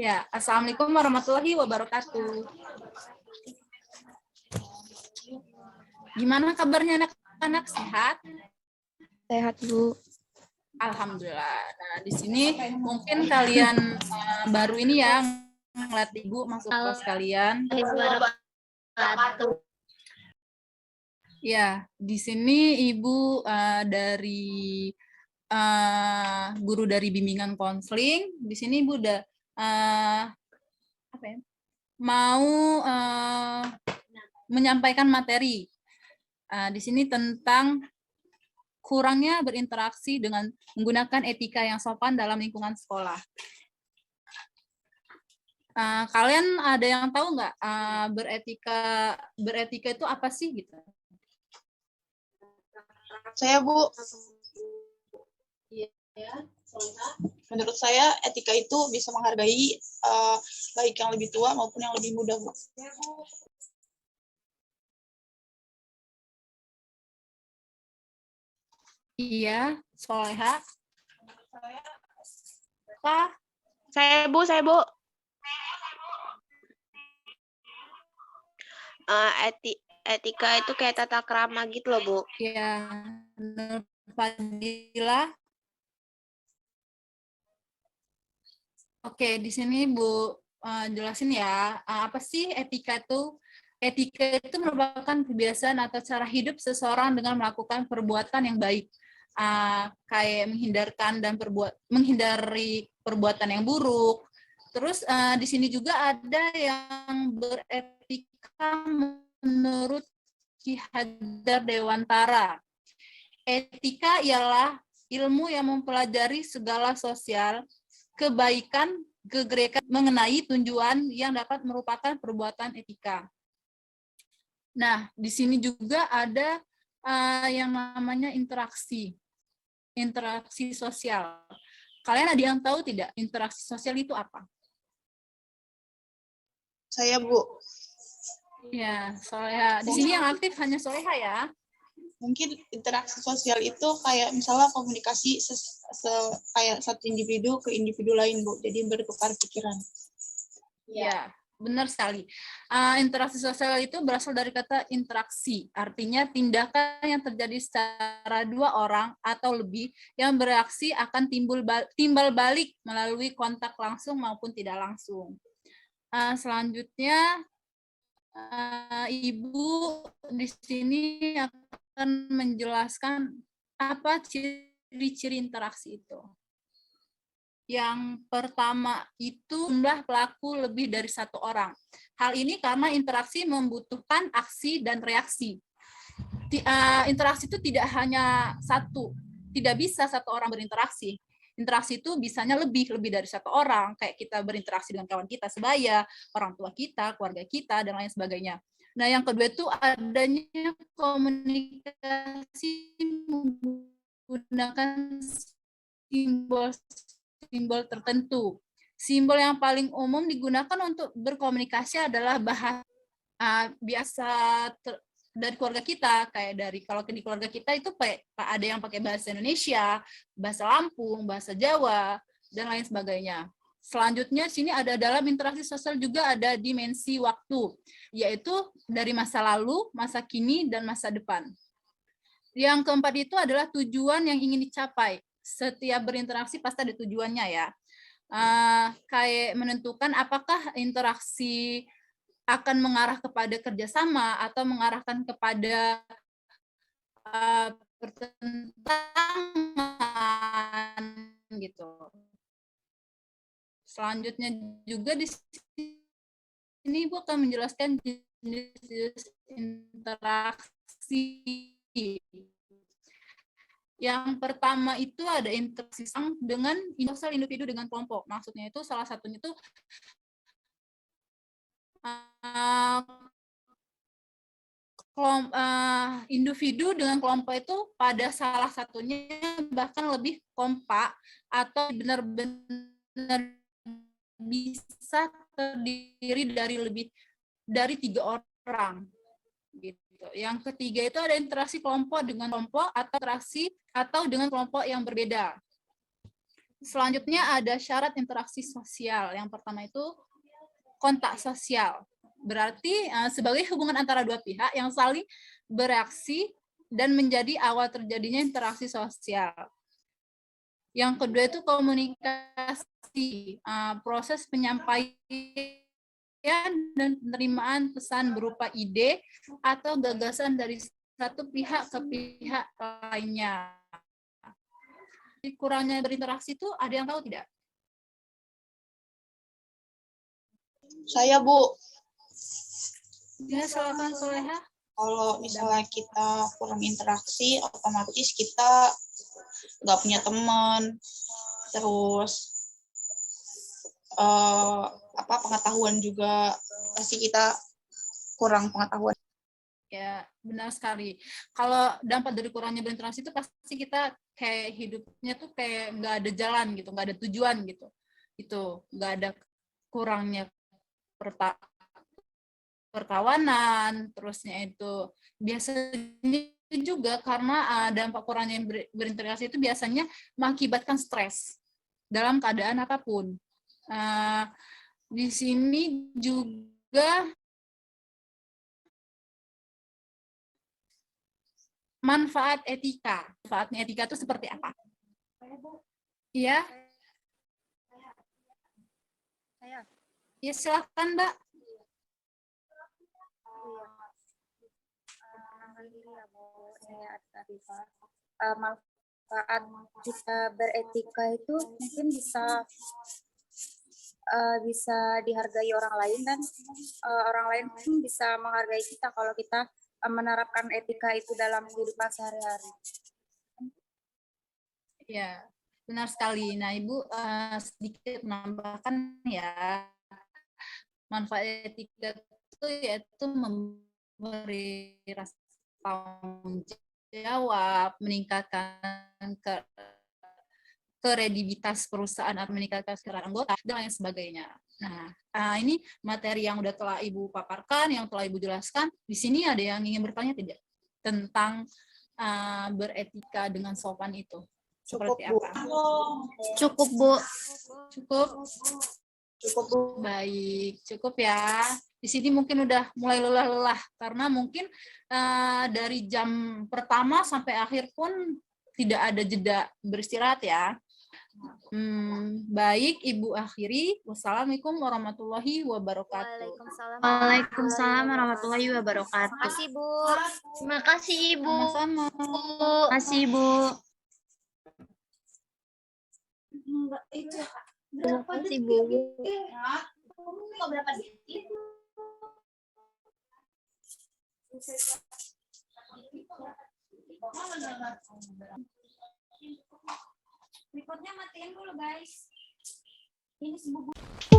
Ya, Assalamualaikum warahmatullahi wabarakatuh. Gimana kabarnya anak-anak, sehat? Sehat, Bu. Alhamdulillah. Nah, di sini mungkin kalian baru ini ya ngeliat Ibu masuk kelas kalian. Ya, di sini Ibu dari guru dari bimbingan konseling. Di sini Ibu udah mau menyampaikan materi di sini tentang kurangnya berinteraksi dengan menggunakan etika yang sopan dalam lingkungan sekolah. Kalian ada yang tahu nggak beretika itu apa sih gitu? Saya, Bu. Menurut saya etika itu bisa menghargai baik yang lebih tua maupun yang lebih muda, Bu. Iya, Soleha. Saya, Bu. Etika itu kayak tata krama gitu loh, Bu. Ya, Fadila. Oke, di sini Bu jelasin ya, apa sih etika itu? Etika itu merupakan kebiasaan atau cara hidup seseorang dengan melakukan perbuatan yang baik, kayak menghindari perbuatan yang buruk. Terus di sini juga ada yang beretika menurut Ki Hajar Dewantara. Etika ialah ilmu yang mempelajari segala sosial, kebaikan, kegrekan mengenai tujuan yang dapat merupakan perbuatan etika. Nah, di sini juga ada yang namanya interaksi sosial. Kalian ada yang tahu tidak interaksi sosial itu apa? Saya, Bu. Ya, Soleha. Di sini yang aktif hanya Soleha ya. Mungkin interaksi sosial itu kayak misalnya komunikasi kayak satu individu ke individu lain, Bu. Jadi bertukar pikiran. Ya, benar sekali. Interaksi sosial itu berasal dari kata interaksi, artinya tindakan yang terjadi secara dua orang atau lebih yang bereaksi akan timbal balik melalui kontak langsung maupun tidak langsung. Selanjutnya, Ibu di sini akan menjelaskan apa ciri-ciri interaksi itu. Yang pertama itu jumlah pelaku lebih dari satu orang. Hal ini karena interaksi membutuhkan aksi dan reaksi. Interaksi itu tidak hanya satu, tidak bisa satu orang berinteraksi. Interaksi itu bisanya lebih dari satu orang, kayak kita berinteraksi dengan kawan kita sebaya, orang tua kita, keluarga kita, dan lain sebagainya. Nah, yang kedua itu adanya komunikasi menggunakan simbol tertentu. Simbol yang paling umum digunakan untuk berkomunikasi adalah bahasa biasa dari keluarga kita, kayak kalau di keluarga kita itu ada yang pakai bahasa Indonesia, bahasa Lampung, bahasa Jawa, dan lain sebagainya. Selanjutnya sini ada dalam interaksi sosial juga ada dimensi waktu, yaitu dari masa lalu, masa kini, dan masa depan. Yang keempat itu adalah tujuan yang ingin dicapai. Setiap berinteraksi pasti ada tujuannya ya. Kayak menentukan apakah interaksi akan mengarah kepada kerjasama atau mengarahkan kepada pertentangan gitu. Selanjutnya juga di sini Ibu akan menjelaskan jenis interaksi. Yang pertama itu ada interaksi dengan individu dengan kelompok. Maksudnya itu salah satunya itu individu dengan kelompok itu pada salah satunya bahkan lebih kompak atau benar-benar bisa terdiri dari 3 orang gitu. Yang ketiga itu ada interaksi kelompok dengan kelompok atau interaksi atau dengan kelompok yang berbeda. Selanjutnya ada syarat interaksi sosial. Yang pertama itu kontak sosial. Berarti sebagai hubungan antara dua pihak yang saling bereaksi dan menjadi awal terjadinya interaksi sosial. Yang kedua itu komunikasi, proses penyampaian dan penerimaan pesan berupa ide atau gagasan dari satu pihak ke pihak lainnya. Kurangnya berinteraksi itu ada yang tahu tidak? Saya, Bu. Ya, silakan Soleha. Kalau misalnya kita kurang interaksi, otomatis kita nggak punya teman, terus pengetahuan juga pasti kita kurang pengetahuan. Ya, benar sekali. Kalau dampak dari kurangnya berinteraksi itu pasti kita kayak hidupnya tuh kayak nggak ada jalan gitu, nggak ada tujuan gitu. Itu nggak ada kurangnya perkawanan, terusnya itu biasanya juga karena dampak kurangnya berinteraksi itu biasanya mengakibatkan stres dalam keadaan apapun. Di sini juga manfaat etika. Manfaatnya etika itu seperti apa? Iya. Ya, silakan, Mbak. Manfaat kita beretika itu mungkin bisa dihargai orang lain dan orang lain pun bisa menghargai kita kalau kita menerapkan etika itu dalam kehidupan sehari-hari. Ya, benar sekali. Nah, Ibu sedikit menambahkan ya, manfaat etika itu yaitu memberi rasa tanggung jawab, meningkatkan kredibilitas perusahaan atau meningkatkan kesejahteraan anggota dan lain sebagainya. Nah, ini materi yang udah telah Ibu paparkan, yang telah Ibu jelaskan. Di sini ada yang ingin bertanya tidak tentang beretika dengan sopan itu? Seperti apa? Cukup, Bu. Cukup? Cukup, Bu. Baik, cukup ya. Di sini mungkin udah mulai lelah-lelah karena mungkin dari jam pertama sampai akhir pun tidak ada jeda beristirahat ya. Baik, Ibu akhiri. Wassalamualaikum warahmatullahi wabarakatuh. Waalaikumsalam warahmatullahi wabarakatuh. Terima kasih, Bu. Terima kasih, Ibu. Sama-sama. Terima kasih, Ibu. Terima kasih, Bu. Berikutnya matiin dulu guys. Ini sebuah